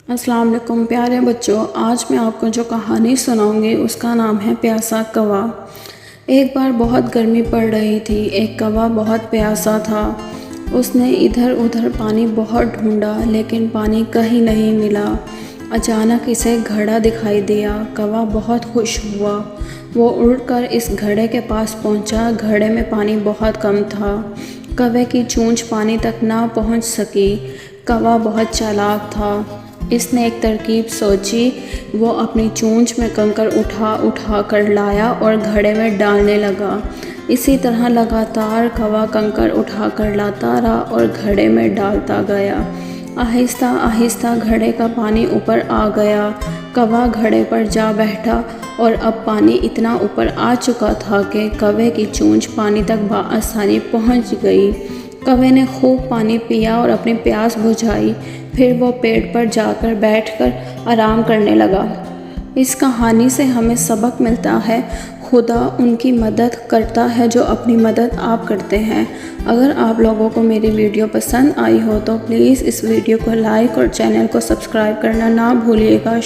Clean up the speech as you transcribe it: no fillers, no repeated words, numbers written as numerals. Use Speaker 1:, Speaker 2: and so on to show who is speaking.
Speaker 1: السلام علیکم پیارے بچوں، آج میں آپ کو جو کہانی سناؤں گی اس کا نام ہے پیاسا کوا۔ ایک بار بہت گرمی پڑ رہی تھی۔ ایک کوا بہت پیاسا تھا۔ اس نے ادھر ادھر پانی بہت ڈھونڈا لیکن پانی کہیں نہیں ملا۔ اچانک اسے گھڑا دکھائی دیا۔ کوا بہت خوش ہوا۔ وہ اڑ کر اس گھڑے کے پاس پہنچا۔ گھڑے میں پانی بہت کم تھا۔ کوے کی چونچ پانی تک نہ پہنچ سکی۔ کوا بہت چالاک تھا۔ اس نے ایک ترکیب سوچی۔ وہ اپنی چونچ میں کنکر اٹھا اٹھا کر لایا اور گھڑے میں ڈالنے لگا۔ اسی طرح لگاتار کوا کنکر اٹھا کر لاتا رہا اور گھڑے میں ڈالتا گیا۔ آہستہ آہستہ گھڑے کا پانی اوپر آ گیا۔ کوا گھڑے پر جا بیٹھا اور اب پانی اتنا اوپر آ چکا تھا کہ کوے کی چونچ پانی تک بآسانی پہنچ گئی۔ کوے نے خوب پانی پیا اور اپنی پیاس بجھائی۔ پھر وہ پیڑ پر جا کر بیٹھ کر آرام کرنے لگا۔ اس کہانی سے ہمیں سبق ملتا ہے، خدا ان کی مدد کرتا ہے جو اپنی مدد آپ کرتے ہیں۔ اگر آپ لوگوں کو میری ویڈیو پسند آئی ہو تو پلیز اس ویڈیو کو لائک اور چینل کو سبسکرائب کرنا نہ بھولیے گا۔